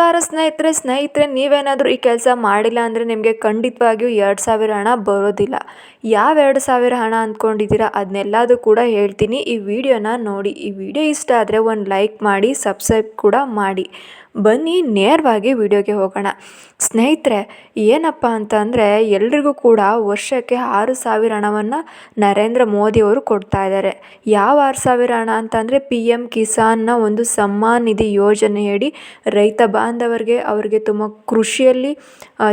ನಮಸ್ಕಾರ ಸ್ನೇಹಿತರೆ ನೀವೇನಾದರೂ ಈ ಕೆಲಸ ಮಾಡಿಲ್ಲ ಅಂದರೆ ನಿಮಗೆ ಖಂಡಿತವಾಗಿಯೂ 2000 ಹಣ ಬರೋದಿಲ್ಲ. ಯಾವ 2000 ಹಣ ಅಂದ್ಕೊಂಡಿದ್ದೀರಾ ಅದನ್ನೆಲ್ಲದೂ ಕೂಡ ಹೇಳ್ತೀನಿ. ಈ ವಿಡಿಯೋನ ನೋಡಿ. ಈ ವಿಡಿಯೋ ಇಷ್ಟ ಆದರೆ ಒಂದು ಲೈಕ್ ಮಾಡಿ, ಸಬ್ಸ್ಕ್ರೈಬ್ ಕೂಡ ಮಾಡಿ. ಬನ್ನಿ ನೇರವಾಗಿ ವಿಡಿಯೋಗೆ ಹೋಗೋಣ. ಸ್ನೇಹಿತರೆ, ಏನಪ್ಪ ಅಂತಂದರೆ ಎಲ್ರಿಗೂ ಕೂಡ ವರ್ಷಕ್ಕೆ 6000 ಹಣವನ್ನು ನರೇಂದ್ರ ಮೋದಿಯವರು ಕೊಡ್ತಾ ಇದ್ದಾರೆ. ಯಾವ 6000 ಹಣ ಅಂತಂದರೆ PM ಕಿಸಾನ್ನ ಒಂದು ಸಮ್ಮಾನ್ ನಿಧಿ ಯೋಜನೆಯಡಿ ರೈತ ಬಾಂಧವರಿಗೆ ಅವರಿಗೆ ತುಂಬ ಕೃಷಿಯಲ್ಲಿ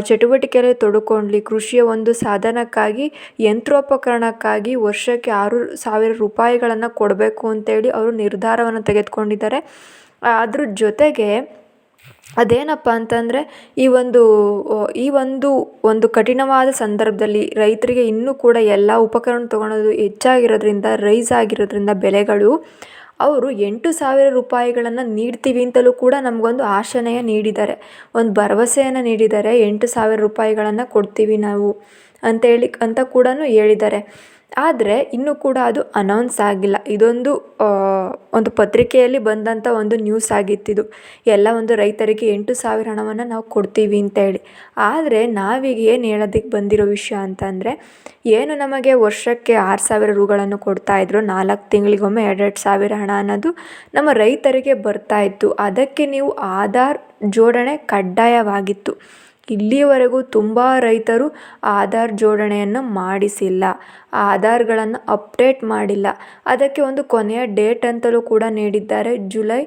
ಚಟುವಟಿಕೆಯಲ್ಲಿ ತೊಡಕೊಂಡ್ಲಿ, ಕೃಷಿಯ ಒಂದು ಸಾಧನಕ್ಕಾಗಿ ಯಂತ್ರೋಪಕರಣಕ್ಕಾಗಿ ವರ್ಷಕ್ಕೆ 6000 ರೂಪಾಯಿಗಳನ್ನು ಕೊಡಬೇಕು ಅಂತೇಳಿ ಅವರು ನಿರ್ಧಾರವನ್ನು ತೆಗೆದುಕೊಂಡಿದ್ದಾರೆ. ಅದ್ರ ಜೊತೆಗೆ ಅದೇನಪ್ಪ ಅಂತಂದರೆ ಈ ಒಂದು ಕಠಿಣವಾದ ಸಂದರ್ಭದಲ್ಲಿ ರೈತರಿಗೆ ಇನ್ನೂ ಕೂಡ ಎಲ್ಲ ಉಪಕರಣ ತೊಗೊಳೋದು ಹೆಚ್ಚಾಗಿರೋದ್ರಿಂದ, ರೈಸ್ ಆಗಿರೋದ್ರಿಂದ ಬೆಲೆಗಳು ಅವರು 8000 ರೂಪಾಯಿಗಳನ್ನು ನೀಡ್ತೀವಿ ಅಂತಲೂ ಕೂಡ ನಮಗೊಂದು ಆಶ್ವಾಸನೆ ನೀಡಿದ್ದಾರೆ, ಒಂದು ಭರವಸೆಯನ್ನು ನೀಡಿದ್ದಾರೆ. 8000 ರೂಪಾಯಿಗಳನ್ನು ಕೊಡ್ತೀವಿ ನಾವು ಅಂತ ಕೂಡ ಹೇಳಿದ್ದಾರೆ. ಆದರೆ ಇನ್ನೂ ಕೂಡ ಅದು ಅನೌನ್ಸ್ ಆಗಿಲ್ಲ. ಇದೊಂದು ಒಂದು ಪತ್ರಿಕೆಯಲ್ಲಿ ಬಂದಂಥ ಒಂದು ನ್ಯೂಸ್ ಆಗಿತ್ತಿದು. ಎಲ್ಲ ಒಂದು ರೈತರಿಗೆ 8000 ಹಣವನ್ನು ನಾವು ಕೊಡ್ತೀವಿ ಅಂತೇಳಿ. ಆದರೆ ನಾವೀಗ ಏನು ಹೇಳೋದಕ್ಕೆ ಬಂದಿರೋ ವಿಷಯ ಅಂತಂದರೆ, ಏನು ನಮಗೆ ವರ್ಷಕ್ಕೆ 6000 ರೂಗಳನ್ನು ಕೊಡ್ತಾಯಿದ್ರು, 4 ತಿಂಗಳಿಗೊಮ್ಮೆ 2,000 ಹಣ ಅನ್ನೋದು ನಮ್ಮ ರೈತರಿಗೆ ಬರ್ತಾಯಿತ್ತು. ಅದಕ್ಕೆ ನೀವು ಆಧಾರ್ ಜೋಡಣೆ ಕಡ್ಡಾಯವಾಗಿತ್ತು. ಇಲ್ಲಿಯವರೆಗೂ ತುಂಬ ರೈತರು ಆಧಾರ್ ಜೋಡಣೆಯನ್ನು ಮಾಡಿಸಿಲ್ಲ, ಆಧಾರ್ಗಳನ್ನು ಅಪ್ಡೇಟ್ ಮಾಡಿಲ್ಲ. ಅದಕ್ಕೆ ಒಂದು ಕೊನೆಯ ಡೇಟ್ ಅಂತಲೂ ಕೂಡ ನೀಡಿದ್ದಾರೆ. ಜುಲೈ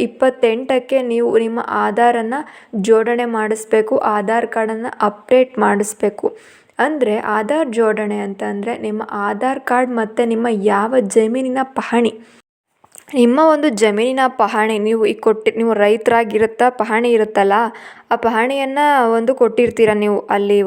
28ಕ್ಕೆ ನೀವು ನಿಮ್ಮ ಆಧಾರನ್ನು ಜೋಡಣೆ ಮಾಡಿಸ್ಬೇಕು, ಆಧಾರ್ ಕಾರ್ಡನ್ನು ಅಪ್ಡೇಟ್ ಮಾಡಿಸ್ಬೇಕು. ಅಂದರೆ ಆಧಾರ್ ಜೋಡಣೆ ಅಂತಂದರೆ ನಿಮ್ಮ ಆಧಾರ್ ಕಾರ್ಡ್ ಮತ್ತು ನಿಮ್ಮ ಯಾವ ಜಮೀನಿನ ಪಹಣಿ, ನಿಮ್ಮ ಒಂದು ಜಮೀನಿನ ಪಹಣಿ ನೀವು ರೈತರಾಗಿರುತ್ತಾ ಪಹಣಿ ಇರುತ್ತಲ್ಲ, ಆ ಪಹಣಿಯನ್ನು ಒಂದು ಕೊಟ್ಟಿರ್ತೀರ ನೀವು. ಅಲ್ಲಿ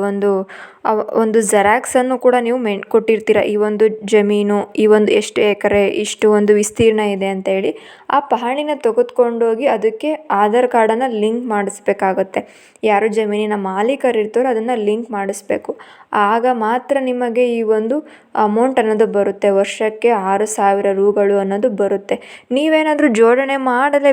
ಒಂದು ಜೆರಾಕ್ಸನ್ನು ಕೂಡ ನೀವು ಕೊಟ್ಟಿರ್ತೀರ. ಈ ಒಂದು ಜಮೀನು, ಈ ಒಂದು ಎಷ್ಟು ಎಕರೆ, ಇಷ್ಟು ಒಂದು ವಿಸ್ತೀರ್ಣ ಇದೆ ಅಂತೇಳಿ. ಆ ಪಹಣಿನ ತೆಗೆದುಕೊಂಡೋಗಿ ಅದಕ್ಕೆ ಆಧಾರ್ ಕಾರ್ಡನ್ನು ಲಿಂಕ್ ಮಾಡಿಸ್ಬೇಕಾಗುತ್ತೆ. ಯಾರು ಜಮೀನಿನ ಮಾಲೀಕರು ಇರ್ತಾರೋ ಅದನ್ನು ಲಿಂಕ್ ಮಾಡಿಸ್ಬೇಕು. ಆಗ ಮಾತ್ರ ನಿಮಗೆ ಈ ಒಂದು ಅಮೌಂಟ್ ಅನ್ನೋದು ಬರುತ್ತೆ. ವರ್ಷಕ್ಕೆ 6000 ರೂಗಳು ಅನ್ನೋದು ಬರುತ್ತೆ. ನೀವೇನಾದರೂ ಜೋಡಣೆ ಮಾಡದೆ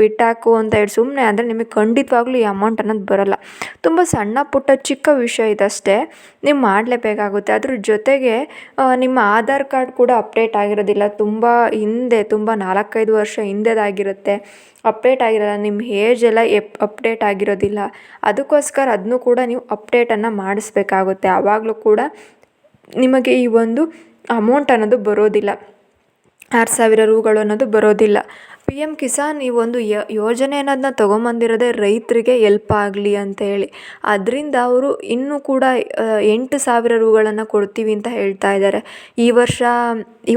ಬಿಟ್ಟಾಕು ಅಂತ ಹೇಳಿ ಸುಮ್ಮನೆ ಆದರೆ ನಿಮಗೆ ಖಂಡಿತವಾಗ್ಲೂ ಈ ಅಮೌಂಟ್ ಅನ್ನೋದು ಬರೋಲ್ಲ. ತುಂಬ ಸಣ್ಣ ಪುಟ್ಟ ಚಿಕ್ಕ ವಿಷಯ ಇದಷ್ಟೇ, ನೀವು ಮಾಡಲೇಬೇಕಾಗುತ್ತೆ. ಅದ್ರ ಜೊತೆಗೆ ನಿಮ್ಮ ಆಧಾರ್ ಕಾರ್ಡ್ ಕೂಡ ಅಪ್ಡೇಟ್ ಆಗಿರೋದಿಲ್ಲ. ತುಂಬ 4-5 ವರ್ಷ ಹಿಂದೆದಾಗಿರುತ್ತೆ, ಅಪ್ಡೇಟ್ ಆಗಿರೋಲ್ಲ. ನಿಮ್ಮ ಏಜ್ ಎಲ್ಲ ಅಪ್ಡೇಟ್ ಆಗಿರೋದಿಲ್ಲ. ಅದಕ್ಕೋಸ್ಕರ ಅದನ್ನು ಕೂಡ ನೀವು ಅಪ್ಡೇಟನ್ನು ಮಾಡಿಸ್ಬೇಕಾಗುತ್ತೆ. ಆವಾಗಲೂ ಕೂಡ ನಿಮಗೆ ಈ ಒಂದು ಅಮೌಂಟ್ ಅನ್ನೋದು ಬರೋದಿಲ್ಲ, 6000 ರೂಗಳು ಅನ್ನೋದು ಬರೋದಿಲ್ಲ. PM ಕಿಸಾನ್ ಈ ಒಂದು ಯೋಜನೆ ಅನ್ನೋದನ್ನ ತೊಗೊಂಬಂದಿರೋದೇ ರೈತರಿಗೆ ಎಲ್ಪ್ ಆಗಲಿ ಅಂತ ಹೇಳಿ. ಅದರಿಂದ ಅವರು ಇನ್ನೂ ಕೂಡ 8000 ರೂಗಳನ್ನು ಕೊಡ್ತೀವಿ ಅಂತ ಹೇಳ್ತಾ ಇದ್ದಾರೆ. ಈ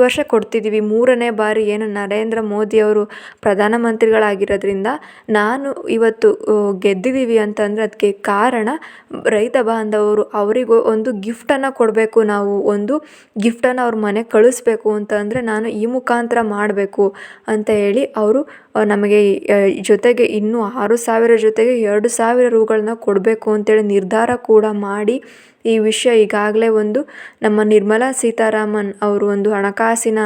ವರ್ಷ ಕೊಡ್ತಿದ್ದೀವಿ. 3ನೇ ಬಾರಿ ಏನು ನರೇಂದ್ರ ಮೋದಿಯವರು ಪ್ರಧಾನಮಂತ್ರಿಗಳಾಗಿರೋದ್ರಿಂದ ನಾನು ಇವತ್ತು ಗೆದ್ದಿದ್ದೀವಿ ಅಂತಂದರೆ ಅದಕ್ಕೆ ಕಾರಣ ರೈತ ಬಾಂಧವರು. ಅವರಿಗೂ ಒಂದು ಗಿಫ್ಟನ್ನು ಕೊಡಬೇಕು, ನಾವು ಒಂದು ಗಿಫ್ಟನ್ನು ಅವ್ರ ಮನೆಗೆ ಕಳಿಸ್ಬೇಕು ಅಂತಂದರೆ ನಾನು ಈ ಮುಖಾಂತರ ಮಾಡಬೇಕು ಅಂತ ಹೇಳಿ ಅವರು ನಮಗೆ ಜೊತೆಗೆ ಇನ್ನೂ 6000 ಜೊತೆಗೆ 2000 ರೂಗಳನ್ನ ಕೊಡಬೇಕು ಅಂತೇಳಿ ನಿರ್ಧಾರ ಕೂಡ ಮಾಡಿ, ಈ ವಿಷಯ ಈಗಾಗಲೇ ಒಂದು ನಮ್ಮ ನಿರ್ಮಲಾ ಸೀತಾರಾಮನ್ ಅವರು ಒಂದು ಹಣಕಾಸಿನ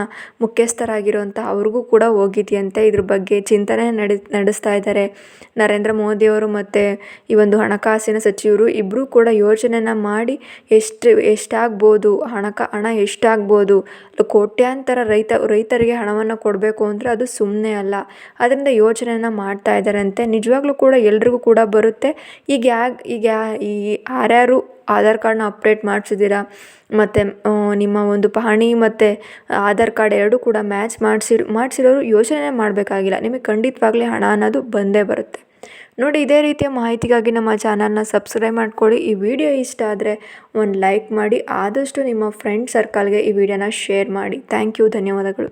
ಮುಖ್ಯಸ್ಥರಾಗಿರುವಂಥ ಅವ್ರಿಗೂ ಕೂಡ ಹೋಗಿದೆಯಂತೆ. ಇದ್ರ ಬಗ್ಗೆ ಚಿಂತನೆ ನಡೆಸ್ತಾ ಇದ್ದಾರೆ ನರೇಂದ್ರ ಮೋದಿಯವರು ಮತ್ತು ಈ ಒಂದು ಹಣಕಾಸಿನ ಸಚಿವರು. ಇಬ್ಬರೂ ಕೂಡ ಯೋಜನೆನ ಮಾಡಿ ಎಷ್ಟಾಗ್ಬೋದು ಹಣ ಎಷ್ಟಾಗ್ಬೋದು, ಕೋಟ್ಯಾಂತರ ರೈತರಿಗೆ ಹಣವನ್ನು ಕೊಡಬೇಕು ಅಂದರೆ ಅದು ಸುಮ್ಮನೆ ಅಲ್ಲ. ಅದರಿಂದ ಯೋಜನೆಯನ್ನು ಮಾಡ್ತಾ ಇದ್ದಾರಂತೆ. ನಿಜವಾಗ್ಲೂ ಕೂಡ ಎಲ್ರಿಗೂ ಕೂಡ ಬರುತ್ತೆ. ಈಗ ಯಾರ್ಯಾರು ಆಧಾರ್ ಕಾರ್ಡ್ನ ಅಪ್ಡೇಟ್ ಮಾಡಿಸಿದ್ದೀರಾ ಮತ್ತು ನಿಮ್ಮ ಒಂದು ಪಹಣಿ ಮತ್ತು ಆಧಾರ್ ಕಾರ್ಡ್ ಎರಡೂ ಕೂಡ ಮ್ಯಾಚ್ ಮಾಡಿಸಿರೋರು ಯೋಚನೆ ಮಾಡಬೇಕಾಗಿಲ್ಲ. ನಿಮಗೆ ಖಂಡಿತವಾಗ್ಲೂ ಹಣ ಅನ್ನೋದು ಬಂದೇ ಬರುತ್ತೆ. ನೋಡಿ, ಇದೇ ರೀತಿಯ ಮಾಹಿತಿಗಾಗಿ ನಮ್ಮ ಚಾನಲ್ನ ಸಬ್ಸ್ಕ್ರೈಬ್ ಮಾಡ್ಕೊಳ್ಳಿ. ಈ ವಿಡಿಯೋ ಇಷ್ಟ ಆದರೆ ಒಂದು ಲೈಕ್ ಮಾಡಿ, ಆದಷ್ಟು ನಿಮ್ಮ ಫ್ರೆಂಡ್ ಸರ್ಕಲ್ಗೆ ಈ ವಿಡಿಯೋನ ಶೇರ್ ಮಾಡಿ. ಥ್ಯಾಂಕ್ ಯು, ಧನ್ಯವಾದಗಳು.